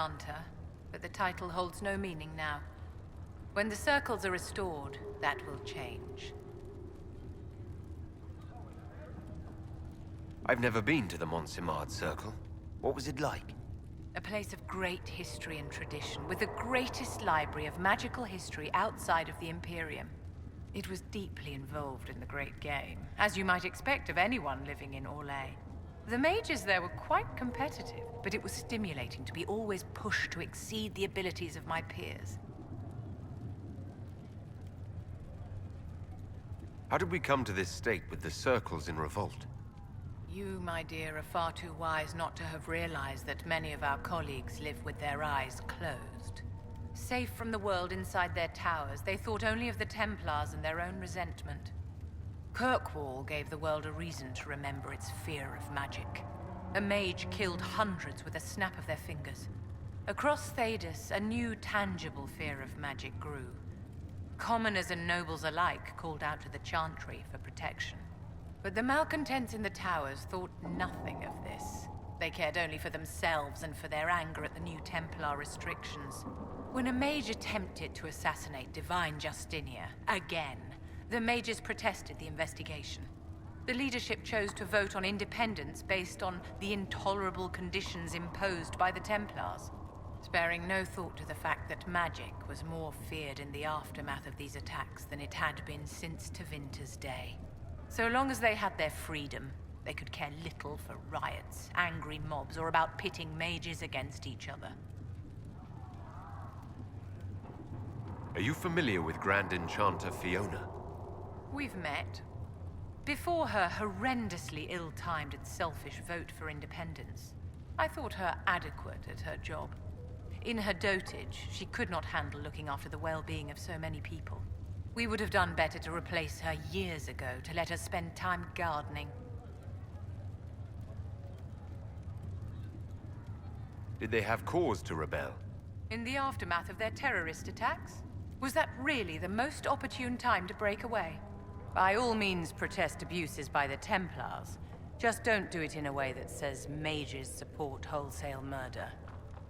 Enchanter, but the title holds no meaning now. When the circles are restored, that will change. I've never been to the Montsimard Circle. What was it like? A place of great history and tradition, with the greatest library of magical history outside of the Imperium. It was deeply involved in the Great Game, as you might expect of anyone living in Orlais. The mages there were quite competitive, but it was stimulating to be always pushed to exceed the abilities of my peers. How did we come to this state with the circles in revolt? You, my dear, are far too wise not to have realized that many of our colleagues live with their eyes closed. Safe from the world inside their towers, they thought only of the Templars and their own resentment. Kirkwall gave the world a reason to remember its fear of magic. A mage killed hundreds with a snap of their fingers. Across Thedas, a new tangible fear of magic grew. Commoners and nobles alike called out to the Chantry for protection. But the malcontents in the towers thought nothing of this. They cared only for themselves and for their anger at the new Templar restrictions. When a mage attempted to assassinate Divine Justinia, again, the mages protested the investigation. The leadership chose to vote on independence based on the intolerable conditions imposed by the Templars, sparing no thought to the fact that magic was more feared in the aftermath of these attacks than it had been since Tevinter's day. So long as they had their freedom, they could care little for riots, angry mobs, or about pitting mages against each other. Are you familiar with Grand Enchanter Fiona? We've met. Before her horrendously ill-timed and selfish vote for independence, I thought her adequate at her job. In her dotage, she could not handle looking after the well-being of so many people. We would have done better to replace her years ago, to let her spend time gardening. Did they have cause to rebel? In the aftermath of their terrorist attacks? Was that really the most opportune time to break away? By all means protest abuses by the Templars. Just don't do it in a way that says mages support wholesale murder.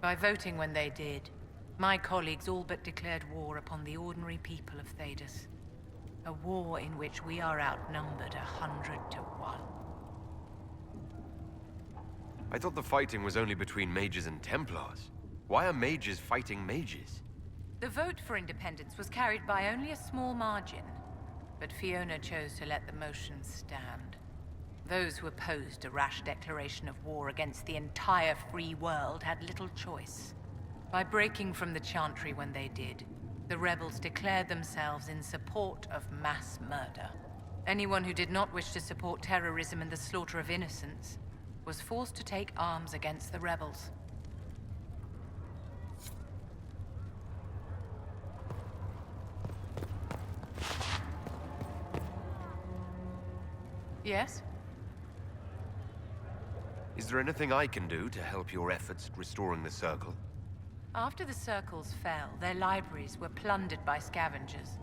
By voting when they did, my colleagues all but declared war upon the ordinary people of Thedas. A war in which we are outnumbered 100 to 1. I thought the fighting was only between mages and Templars. Why are mages fighting mages? The vote for independence was carried by only a small margin, but Fiona chose to let the motion stand. Those who opposed a rash declaration of war against the entire free world had little choice. By breaking from the Chantry when they did, the rebels declared themselves in support of mass murder. Anyone who did not wish to support terrorism and the slaughter of innocents was forced to take arms against the rebels. Yes? Is there anything I can do to help your efforts at restoring the Circle? After the circles fell, their libraries were plundered by scavengers.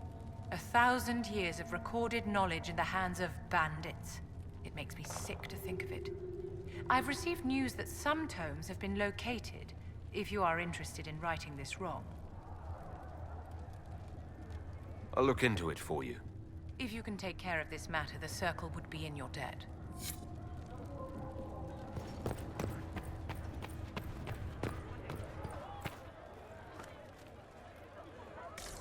1,000 years of recorded knowledge in the hands of bandits. It makes me sick to think of it. I've received news that some tomes have been located, if you are interested in righting this wrong. I'll look into it for you. If you can take care of this matter, the Circle would be in your debt.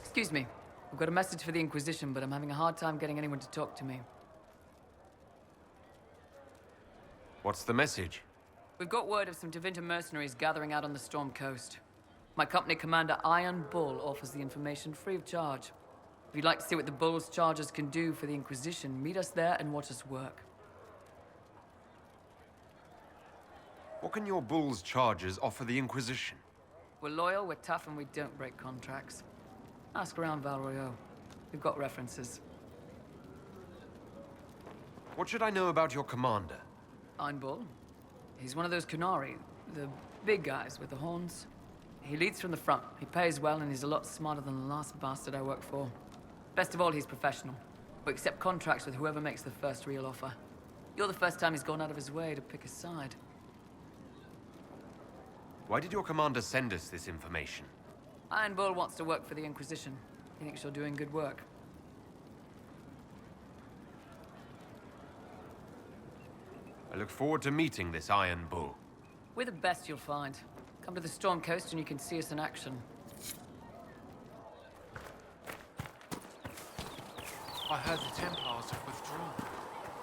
Excuse me. I've got a message for the Inquisition, but I'm having a hard time getting anyone to talk to me. What's the message? We've got word of some Tevinter mercenaries gathering out on the Storm Coast. My company commander, Iron Bull, offers the information free of charge. If you'd like to see what the Bull's charges can do for the Inquisition, meet us there and watch us work. What can your bull's charges offer the Inquisition? We're loyal, we're tough, and we don't break contracts. Ask around Val Royeaux. We've got references. What should I know about your commander? Iron Bull. He's one of those Kunari, the big guys with the horns. He leads from the front. He pays well, and he's a lot smarter than the last bastard I worked for. Best of all, he's professional. We accept contracts with whoever makes the first real offer. You're the first time he's gone out of his way to pick a side. Why did your commander send us this information? Iron Bull wants to work for the Inquisition. He thinks you're doing good work. I look forward to meeting this Iron Bull. We're the best you'll find. Come to the Storm Coast and you can see us in action. I heard the Templars have withdrawn.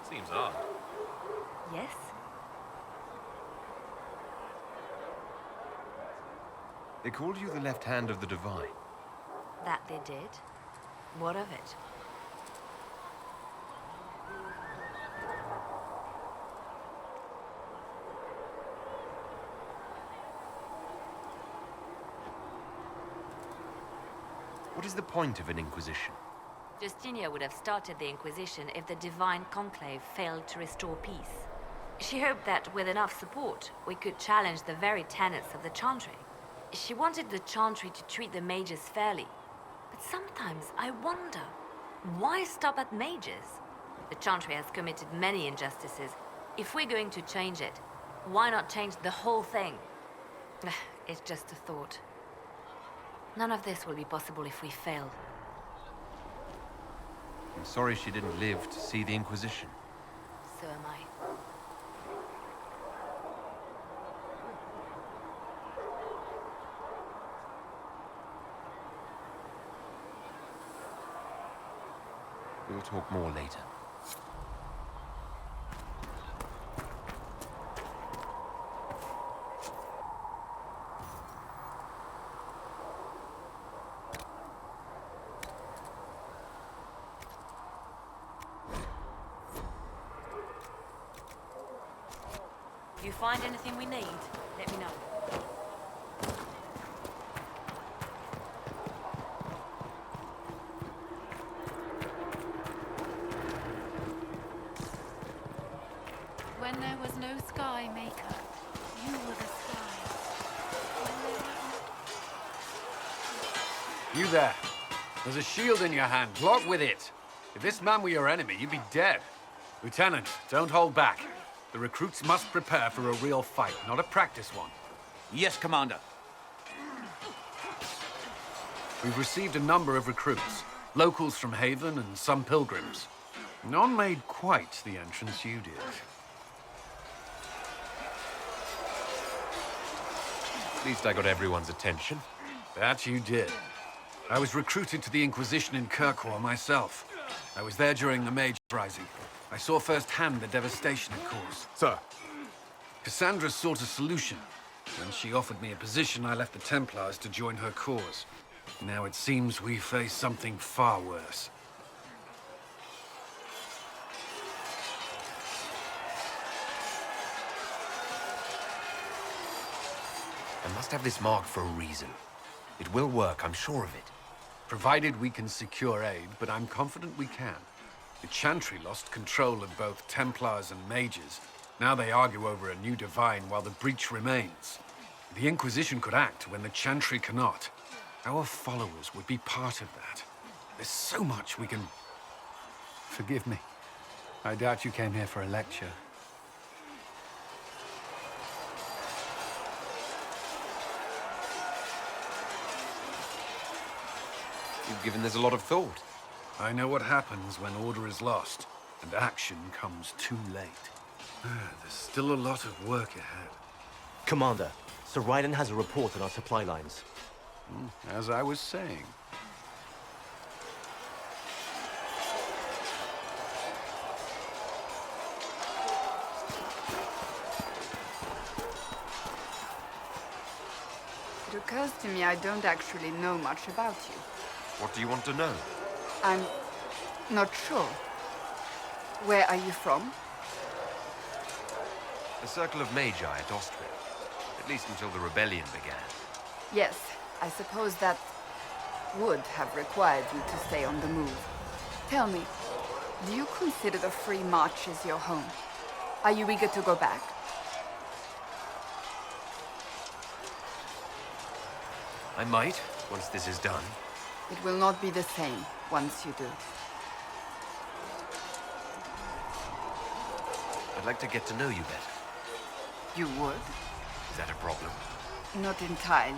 Seems odd. Yes? They called you the left hand of the Divine. That they did. What of it? What is the point of an Inquisition? Justinia would have started the Inquisition if the Divine Conclave failed to restore peace. She hoped that with enough support, we could challenge the very tenets of the Chantry. She wanted the Chantry to treat the mages fairly. But sometimes I wonder, why stop at mages? The Chantry has committed many injustices. If we're going to change it, why not change the whole thing? It's just a thought. None of this will be possible if we fail. I'm sorry she didn't live to see the Inquisition. So am I. We'll talk more later. If you find anything we need, let me know. When there was no sky maker, you were the sky. You there. There's a shield in your hand. Block with it. If this man were your enemy, you'd be dead. Lieutenant, don't hold back. The recruits must prepare for a real fight, not a practice one. Yes, Commander. We've received a number of recruits. Locals from Haven and some pilgrims. None made quite the entrance you did. At least I got everyone's attention. That you did. I was recruited to the Inquisition in Kirkwall myself. I was there during the Mage Rising. I saw firsthand the devastation it caused. Sir. Cassandra sought a solution. When she offered me a position, I left the Templars to join her cause. Now it seems we face something far worse. I must have this mark for a reason. It will work, I'm sure of it. Provided we can secure aid, but I'm confident we can. The Chantry lost control of both Templars and Mages. Now they argue over a new Divine while the breach remains. The Inquisition could act when the Chantry cannot. Our followers would be part of that. There's so much we can... Forgive me. I doubt you came here for a lecture. You've given this a lot of thought. I know what happens when order is lost, and action comes too late. There's still a lot of work ahead. Commander, Sir Ryden has a report on our supply lines. As I was saying. It occurs to me I don't actually know much about you. What do you want to know? I'm not sure. Where are you from? The Circle of Magi at Austria. At least until the rebellion began. Yes, I suppose that would have required you to stay on the move. Tell me, do you consider the Free Marches your home? Are you eager to go back? I might, once this is done. It will not be the same once you do. I'd like to get to know you better. You would? Is that a problem? Not entirely.